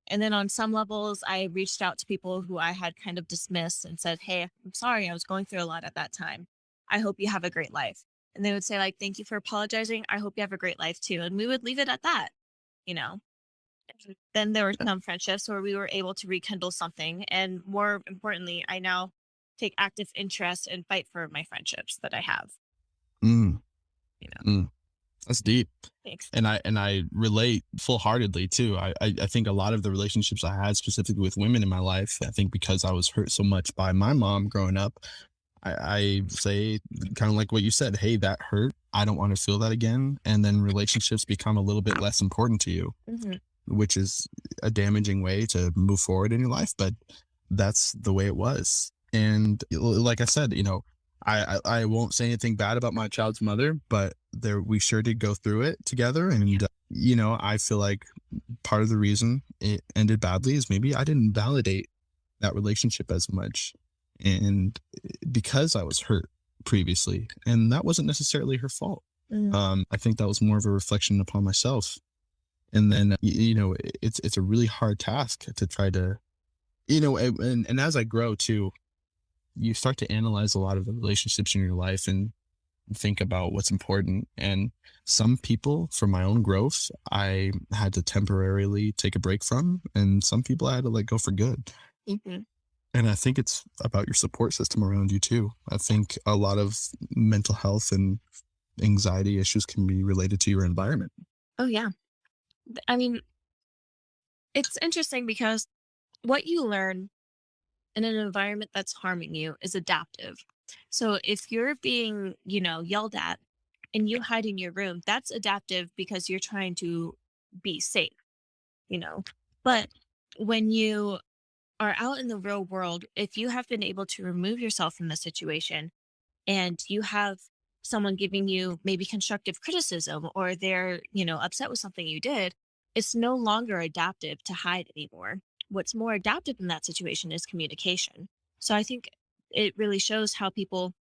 B: And then on some levels, I reached out to people who I had kind of dismissed and said, hey, I'm sorry, I was going through a lot at that time. I hope you have a great life. And they would say, like, thank you for apologizing. I hope you have a great life too. And we would leave it at that, you know. Then there were
A: Yeah.
B: some friendships where we were able to rekindle something. And more importantly, I now take active interest and fight for my friendships that I have.
A: Mm,
B: You know,
A: mm. That's deep.
B: thanks.
A: And I relate full heartedly too. I think a lot of the relationships I had specifically with women in my life, I think because I was hurt so much by my mom growing up, I say kind of like what you said, hey, that hurt. I don't want to feel that again. And then relationships become a little bit less important to you,
B: Hmm.
A: which is a damaging way to move forward in your life. But that's the way it was. And like I said, I won't say anything bad about my child's mother, but there we sure did go through it together. And I feel like part of the reason it ended badly is maybe I didn't validate that relationship as much, and because I was hurt previously, and that wasn't necessarily her fault.
B: Hmm.
A: I think that was more of a reflection upon myself. And then it's a really hard task to try to and as I grow too, you start to analyze a lot of the relationships in your life and think about what's important. And some people, for my own growth, I had to temporarily take a break from, and some people I had to let go for good.
B: Hmm.
A: And I think it's about your support system around you too. I think a lot of mental health and anxiety issues can be related to your environment.
B: Oh, yeah. I mean, it's interesting because what you learn in an environment that's harming you is adaptive. So if you're being, yelled at and you hide in your room, that's adaptive because you're trying to be safe, you know. But when you are out in the real world, if you have been able to remove yourself from the situation and you have someone giving you maybe constructive criticism or they're, upset with something you did, it's no longer adaptive to hide anymore. What's more adaptive in that situation is communication. So I think it really shows how people,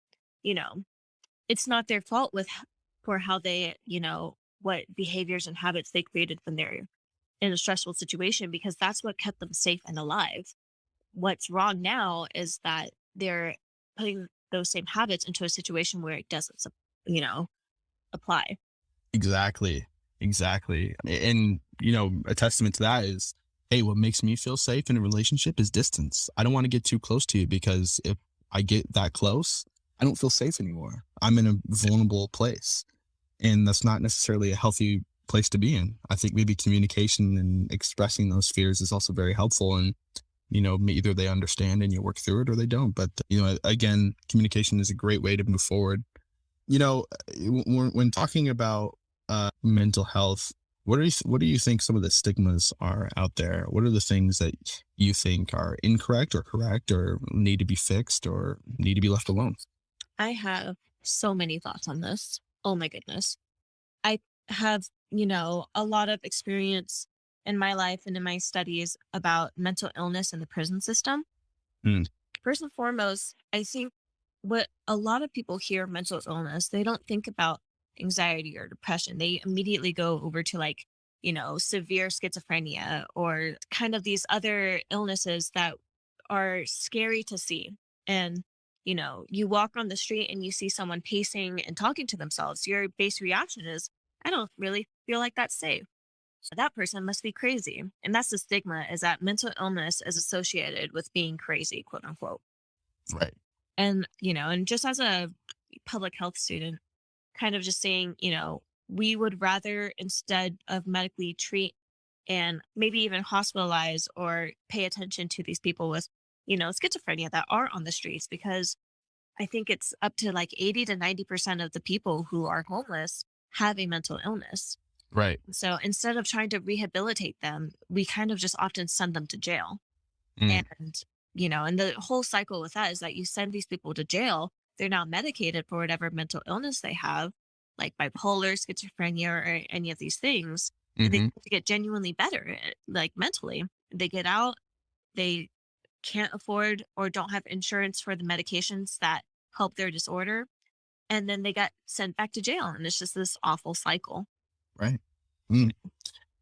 B: you know, it's not their fault for how they, what behaviors and habits they created when they're in a stressful situation because that's what kept them safe and alive. What's wrong now is that they're putting those same habits into a situation where it doesn't, you know, apply.
A: Exactly. Exactly. And, a testament to that is, hey, what makes me feel safe in a relationship is distance. I don't want to get too close to you because if I get that close, I don't feel safe anymore. I'm in a vulnerable place. And that's not necessarily a healthy place to be in. I think maybe communication and expressing those fears is also very helpful. And, either they understand and you work through it or they don't. But, again, communication is a great way to move forward. You know, when talking about mental health, what do you think some of the stigmas are out there? What are the things that you think are incorrect or correct or need to be fixed or need to be left alone?
B: I have so many thoughts on this. Oh my goodness. I have, a lot of experience in my life and in my studies about mental illness in the prison system.
A: Mm,
B: First and foremost, I think what a lot of people hear mental illness, they don't think about anxiety or depression. They immediately go over to like, severe schizophrenia or kind of these other illnesses that are scary to see. And, you walk on the street and you see someone pacing and talking to themselves. Your base reaction is, I don't really feel like that's safe. So that person must be crazy. And that's the stigma is that mental illness is associated with being crazy, quote unquote.
A: right.
B: And, and just as a public health student, kind of just saying, we would rather instead of medically treat and maybe even hospitalize or pay attention to these people with, schizophrenia that are on the streets, because I think it's up to like 80 to 90% of the people who are homeless have a mental illness.
A: Right.
B: So instead of trying to rehabilitate them, we kind of just often send them to jail.
A: Mm,
B: And, and the whole cycle with that is that you send these people to jail. They're now medicated for whatever mental illness they have. like bipolar, schizophrenia, or any of these things, and they
A: Hmm.
B: get genuinely better, like mentally. They get out, they can't afford or don't have insurance for the medications that help their disorder, and then they got sent back to jail, and it's just this awful cycle.
A: Right. Mm.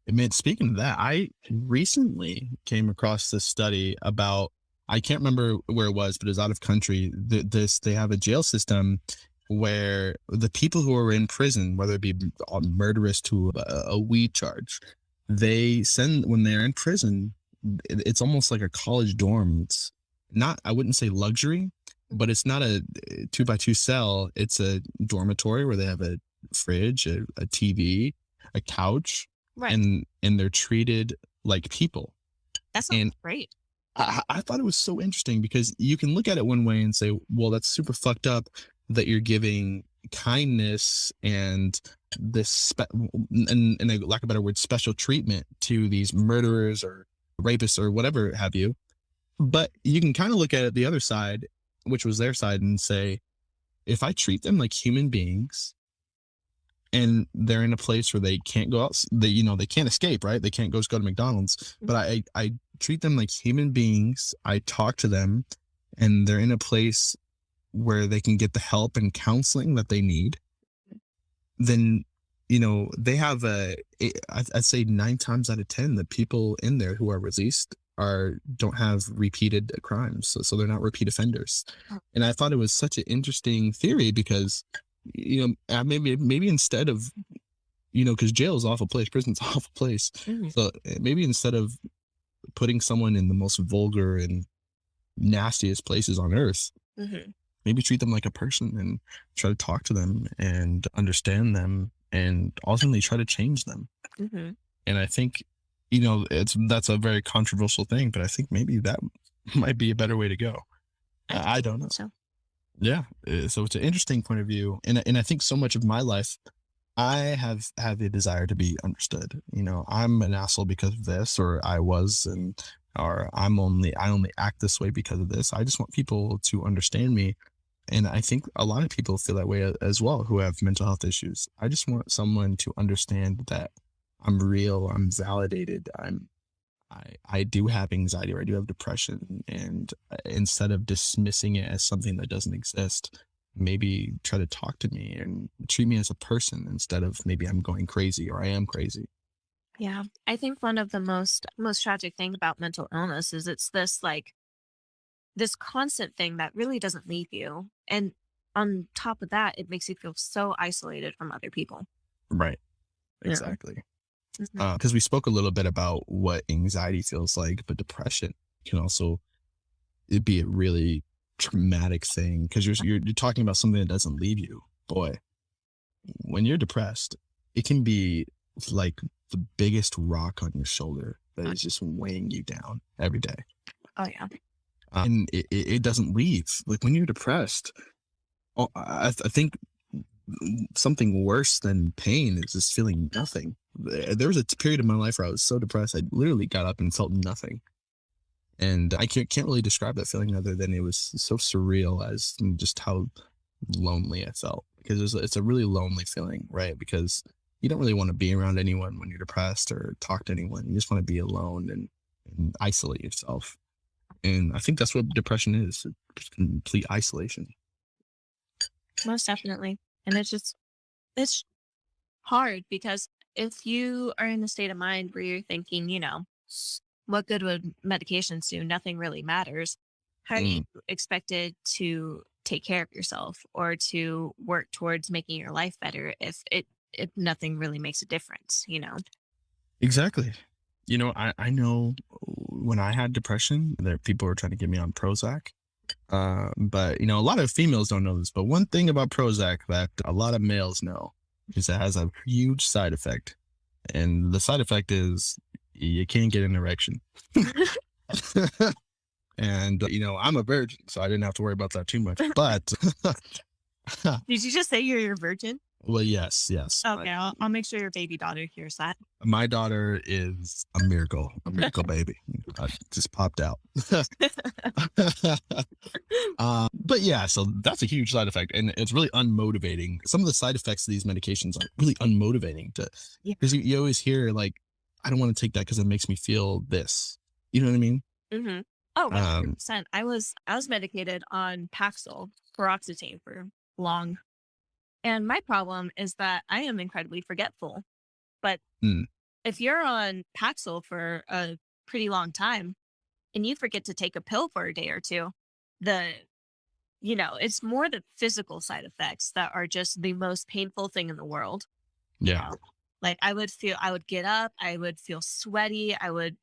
A: I mean, speaking of that, I recently came across this study about, I can't remember where it was, but it was out of country. They have a jail system where the people who are in prison, whether it be murderous to a weed charge, they send, when they're in prison, it's almost like a college dorm. It's not, I wouldn't say luxury, but it's not a 2 by 2 cell. It's a dormitory where they have a fridge, a TV, a couch,
B: Right.
A: and they're treated like people.
B: That sounds
A: And
B: great.
A: I thought it was so interesting because you can look at it one way and say, well, that's super fucked up that you're giving kindness and this and a lack of a better word, special treatment to these murderers or rapists or whatever have you. But you can kind of look at it the other side, which was their side, and say, if I treat them like human beings and they're in a place where they can't go out, they can't escape, right? They can't go to McDonald's, but I treat them like human beings. I talk to them and they're in a place where they can get the help and counseling that they need. Then, they have I'd say 9 times out of 10, the people in there who are released don't have repeated crimes. So they're not repeat offenders. And I thought it was such an interesting theory because, maybe instead of, because jail is an awful place, prison's an awful place.
B: Mhm.
A: So maybe instead of putting someone in the most vulgar and nastiest places on earth,
B: Mhm.
A: maybe treat them like a person and try to talk to them and understand them and ultimately try to change them.
B: Mhm.
A: And I think, that's a very controversial thing, but I think maybe that might be a better way to go.
B: I
A: I don't know.
B: think so.
A: Yeah. So it's an interesting point of view. And I think so much of my life, I have had the desire to be understood. I'm an asshole because of this, or I was, or I only act this way because of this. I just want people to understand me. And I think a lot of people feel that way as well who have mental health issues. I just want someone to understand that I'm real, I'm validated, I do have anxiety or I do have depression. And instead of dismissing it as something that doesn't exist, maybe try to talk to me and treat me as a person instead of maybe I'm going crazy or I am crazy.
B: Yeah. I think one of the most tragic thing about mental illness is it's this like this constant thing that really doesn't leave you. And on top of that, it makes you feel so isolated from other people.
A: Right.
B: Yeah.
A: Exactly.
B: Mhm.
A: Because we spoke a little bit about what anxiety feels like, but depression can also be a really traumatic thing because you're talking about something that doesn't leave you. Boy, when you're depressed, it can be like the biggest rock on your shoulder that is just weighing you down every day.
B: Oh yeah.
A: And it doesn't leave. Like when you're depressed, I think something worse than pain is just feeling nothing. There was a period of my life where I was so depressed, I literally got up and felt nothing. And I can't really describe that feeling other than it was so surreal as just how lonely I felt. Because it's a really lonely feeling, right? Because you don't really want to be around anyone when you're depressed or talk to anyone. You just want to be alone and isolate yourself. And I think that's what depression is, it's complete isolation.
B: Most definitely. And it's hard because if you are in a state of mind where you're thinking, what good would medications do? Nothing really matters. How are you
A: Mm,
B: expected to take care of yourself or to work towards making your life better if nothing really makes a difference?
A: exactly. I know when I had depression, that people were trying to get me on Prozac. But a lot of females don't know this. But one thing about Prozac that a lot of males know is it has a huge side effect, and the side effect is you can't get an erection. And I'm a virgin, so I didn't have to worry about that too much. But
B: Did you just say you're a virgin?
A: Well, yes, yes.
B: Okay, I'll make sure your baby daughter hears that.
A: My daughter is a miracle baby. Just popped out. But yeah, so that's a huge side effect, and it's really unmotivating. Some of the side effects of these medications are really unmotivating to,
B: Yeah.
A: because you always hear like, I don't want to take that because it makes me feel this. You know what I mean?
B: Hmm. Oh,
A: Um,
B: 100%. I was medicated on Paxil, paroxetine for long. And my problem is that I am incredibly forgetful. But
A: mm,
B: if you're on Paxil for a pretty long time and you forget to take a pill for a day or two, the it's more the physical side effects that are just the most painful thing in the world. You
A: yeah.
B: know, like I would get up, I would feel sweaty, I would,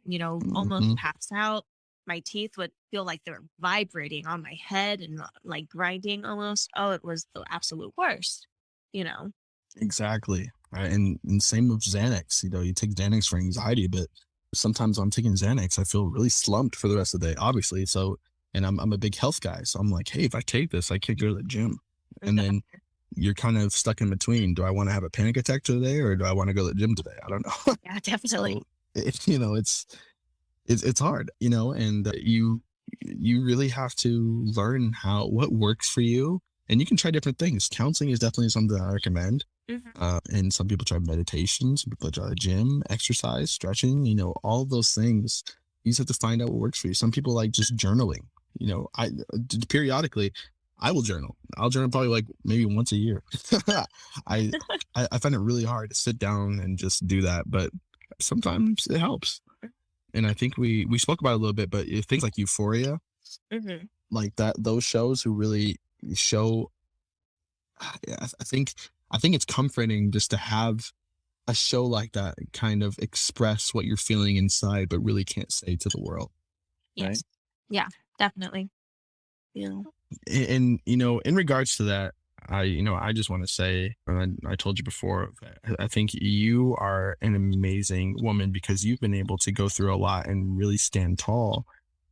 B: almost
A: Hmm.
B: pass out. My teeth would feel like they're vibrating on my head and like grinding almost. Oh, it was the absolute worst, you know?
A: Exactly. Right. And same with Xanax. You take Xanax for anxiety, but sometimes I'm taking Xanax, I feel really slumped for the rest of the day, obviously. So, and I'm a big health guy. So I'm like, hey, if I take this, I can't go to the gym. And then
B: Exactly.
A: you're kind of stuck in between. Do I want to have a panic attack today or do I want to go to the gym today? I don't know.
B: Yeah, definitely.
A: So, it's hard, and you really have to learn what works for you. And you can try different things. Counseling is definitely something I recommend.
B: Hmm.
A: And some people try meditation, some people try gym, exercise, stretching, all of those things. You just have to find out what works for you. Some people like just journaling. I periodically I will journal. I'll journal probably like maybe once a year. I, I find it really hard to sit down and just do that, but sometimes it helps. And I think we spoke about it a little bit, but things like Euphoria,
B: Hmm.
A: like that, those shows who really show, yeah, I think it's comforting just to have a show like that kind of express what you're feeling inside, but really can't say to the world, right?
B: Yes. Yeah, definitely. Yeah.
A: And in regards to that, I just want to say, and I told you before, that I think you are an amazing woman because you've been able to go through a lot and really stand tall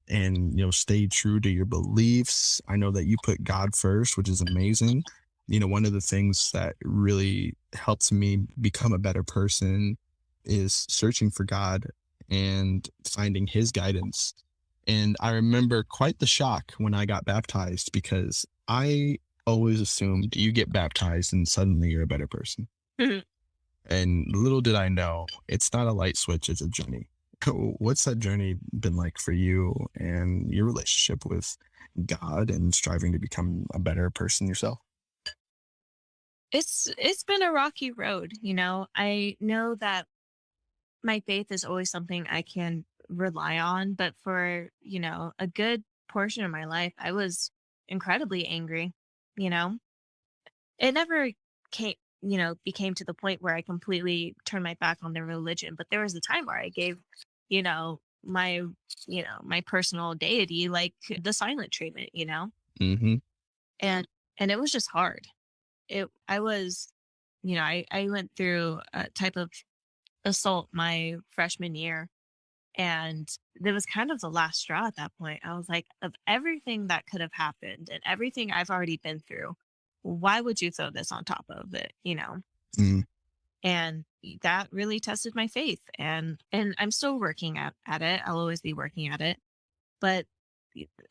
A: and stay true to your beliefs. I know that you put God first, which is amazing. One of the things that really helps me become a better person is searching for God and finding his guidance. And I remember quite the shock when I got baptized because I always assumed you get baptized and suddenly you're a better person.
B: Mhm.
A: And little did I know, it's not a light switch, it's a journey. What's that journey been like for you and your relationship with God and striving to become a better person yourself?
B: It's been a rocky road, I know that my faith is always something I can rely on, but for, a good portion of my life, I was incredibly angry, you know? It never came, became to the point where I completely turned my back on the religion, but there was a time where I gave, you know, my, my personal deity like the silent treatment,
A: Hmm.
B: and it was just hard. I was, I went through a type of assault my freshman year. And it was kind of the last straw at that point. I was like, of everything that could have happened and everything I've already been through, why would you throw this on top of it?
A: Mm.
B: And that really tested my faith. And I'm still working at it. I'll always be working at it. But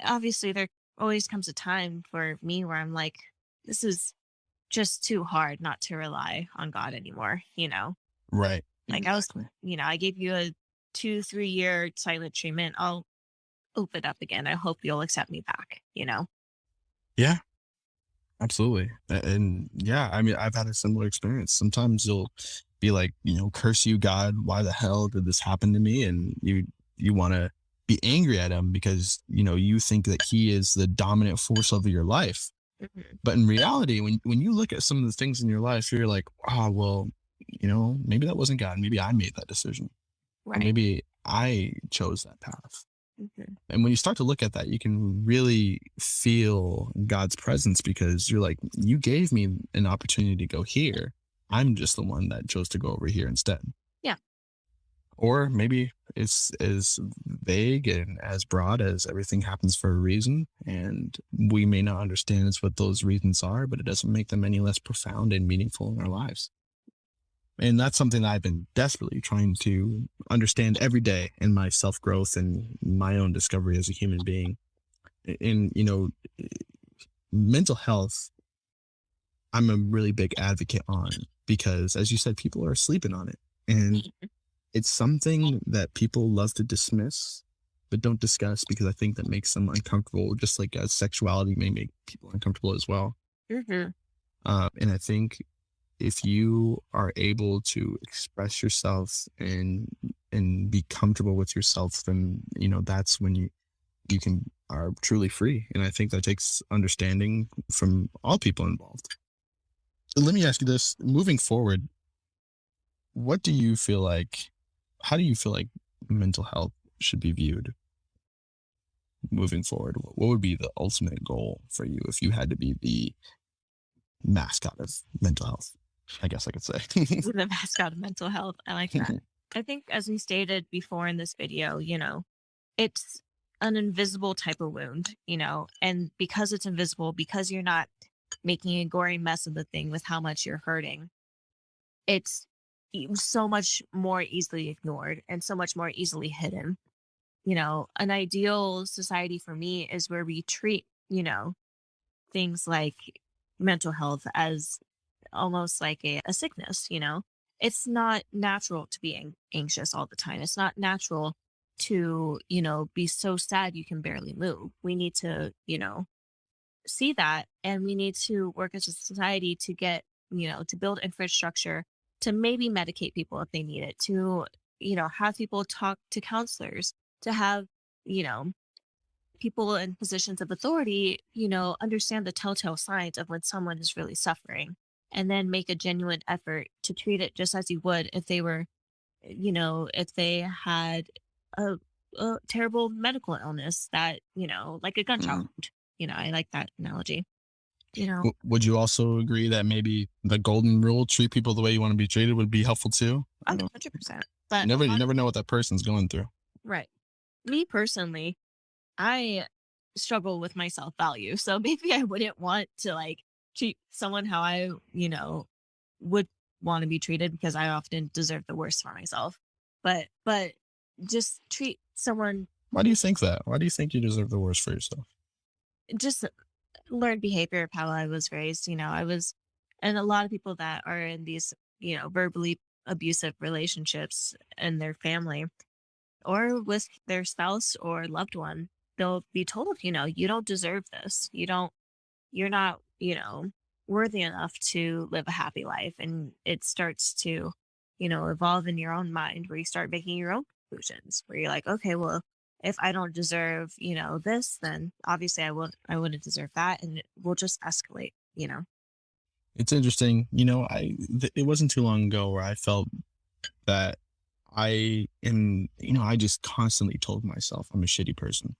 B: obviously there always comes a time for me where I'm like, this is just too hard not to rely on God anymore.
A: Right.
B: Like
A: Exactly.
B: I gave you a 2-3 year silent treatment. I'll open up again. I hope you'll accept me back.
A: Yeah, absolutely. And yeah, I mean, I've had a similar experience. Sometimes you'll be like, curse you, God, why the hell did this happen to me? And you want to be angry at him because, you think that he is the dominant force over your life.
B: Mhm.
A: But in reality, when you look at some of the things in your life, you're like, oh, well, maybe that wasn't God. Maybe I made that decision. Or
B: Right.
A: maybe I chose that path.
B: Mhm.
A: And when you start to look at that, you can really feel God's presence because you're like, you gave me an opportunity to go here. I'm just the one that chose to go over here instead.
B: Yeah.
A: Or maybe it's as vague and as broad as everything happens for a reason, and we may not understand what those reasons are, but it doesn't make them any less profound and meaningful in our lives. And that's something that I've been desperately trying to understand every day in my self growth and my own discovery as a human being. And, mental health, I'm a really big advocate on because, as you said, people are sleeping on it. And it's something that people love to dismiss, but don't discuss because I think that makes them uncomfortable, just like as sexuality may make people uncomfortable as well.
B: Mm-hmm.
A: And I think if you are able to express yourself and be comfortable with yourself, then that's when you can are truly free. And I think that takes understanding from all people involved. Let me ask you this: moving forward, what do you feel like? How do you feel like mental health should be viewed moving forward? What would be the ultimate goal for you if you had to be the mascot of mental health? I guess I could say.
B: The mascot of mental health. I like that. I think, as we stated before in this video, it's an invisible type of wound, and because it's invisible, because you're not making a gory mess of the thing with how much you're hurting, it's so much more easily ignored and so much more easily hidden. An ideal society for me is where we treat, things like mental health as almost like a sickness. It's not natural to be anxious all the time. It's not natural to, be so sad you can barely move. We need to, see that, and we need to work as a society to get, to build infrastructure to maybe medicate people if they need it, to, have people talk to counselors, to have, you know, people in positions of authority, understand the telltale signs of when someone is really suffering, and then make a genuine effort to treat it just as you would if they were, if they had a, a terrible medical illness that, like a gunshot
A: Mm.
B: wound. I like that analogy. You know,
A: Would you also agree that maybe the golden rule, treat people the way you want to be treated, would be helpful too? I don't know.
B: 100%. But
A: You never know what that person's going through.
B: right. Me personally, I struggle with my self value. So maybe I wouldn't want to like treat someone how I, would want to be treated, because I often deserve the worst for myself. But just treat someone,
A: Why do you think that? Why do you think you deserve the worst for yourself?
B: just learned behavior of how I was raised. And a lot of people that are in these, verbally abusive relationships in their family or with their spouse or loved one, they'll be told, you don't deserve this. You're not, worthy enough to live a happy life. And it starts to, evolve in your own mind, where you start making your own conclusions, where you're like, okay, well, if I don't deserve, this, then obviously I wouldn't deserve that. And it will just escalate.
A: It's interesting. It wasn't too long ago where I felt that I just constantly told myself I'm a shitty person.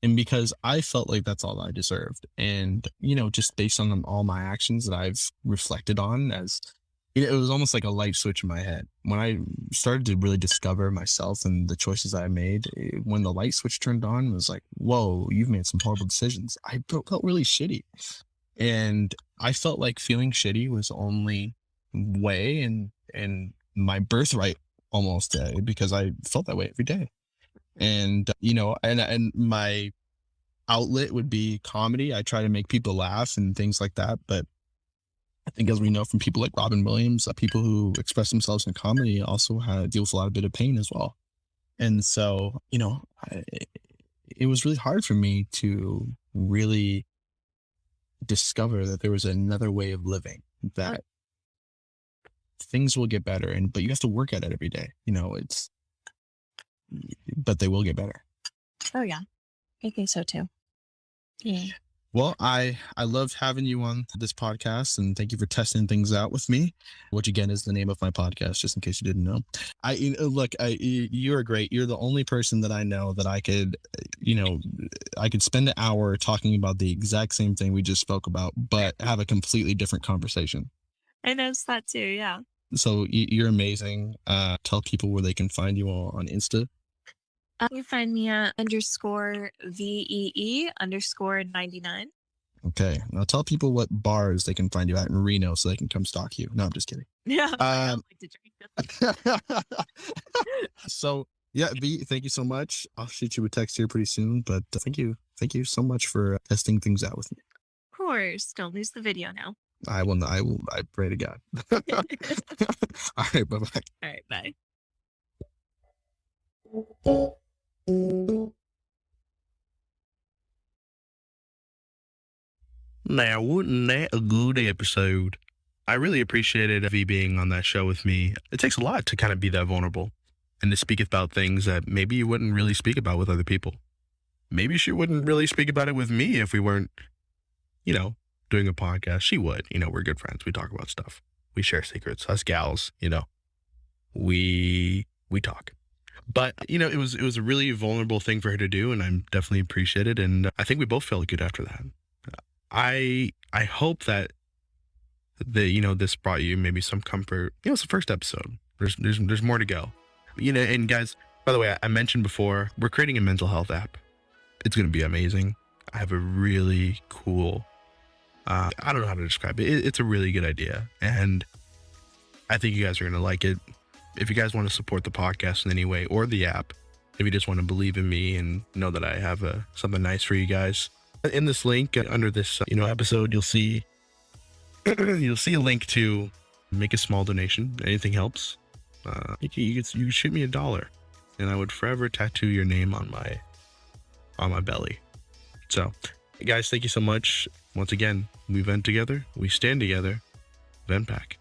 A: And because I felt like that's all I deserved. And, just based on all my actions that I've reflected on, as it was almost like a light switch in my head. When I started to really discover myself and the choices I made, when the light switch turned on, it was like, whoa, you've made some horrible decisions. I felt really shitty. And I felt like feeling shitty was the only way and my birthright almost, because I felt that way every day. And, and my outlet would be comedy. I try to make people laugh and things like that. But I think, as we know from people like Robin Williams, people who express themselves in comedy also deal with a lot of bit of pain as well. And so, it was really hard for me to really discover that there was another way of living, that things will get better, but you have to work at it every day. But they will get better.
B: Oh yeah, I think so too. Yeah.
A: Well, I loved having you on this podcast, and thank you for testing things out with me, which again is the name of my podcast, just in case you didn't know. You're great. You're the only person that I know that I could spend an hour talking about the exact same thing we just spoke about, but have a completely different conversation.
B: I noticed that too. Yeah.
A: So you're amazing. Tell people where they can find you all on Insta.
B: You find me at underscore VEE_99.
A: Okay. Now tell people what bars they can find you at in Reno so they can come stalk you. No, I'm just kidding.
B: Yeah, I
A: Um,
B: don't like to drink.
A: so yeah, V, thank you so much. I'll shoot you a text here pretty soon, but thank you. Thank you so much for testing things out with me.
B: Of course. Don't lose the video now.
A: I will, I pray to God. All right. Bye-bye.
B: All right, bye.
A: Now, wasn't that a good episode? I really appreciated V being on that show with me. It takes a lot to kind of be that vulnerable and to speak about things that maybe you wouldn't really speak about with other people. Maybe she wouldn't really speak about it with me if we weren't, doing a podcast. She would. We're good friends. We talk about stuff. We share secrets. Us gals, we talk. But it was a really vulnerable thing for her to do, and I'm definitely appreciated. And I think we both felt good after that. I hope that this brought you maybe some comfort. It's the first episode. There's more to go. And guys, by the way, I mentioned before, we're creating a mental health app. It's going to be amazing. I have a really cool, I don't know how to describe it. It's a really good idea. And I think you guys are going to like it. If you guys want to support the podcast in any way or the app, if you just want to believe in me and know that I have something nice for you guys, in this link under this episode, you'll see a link to make a small donation. Anything helps. You could shoot me $1, and I would forever tattoo your name on my belly. So, guys, thank you so much. Once again, we vent together, we stand together. VentPack.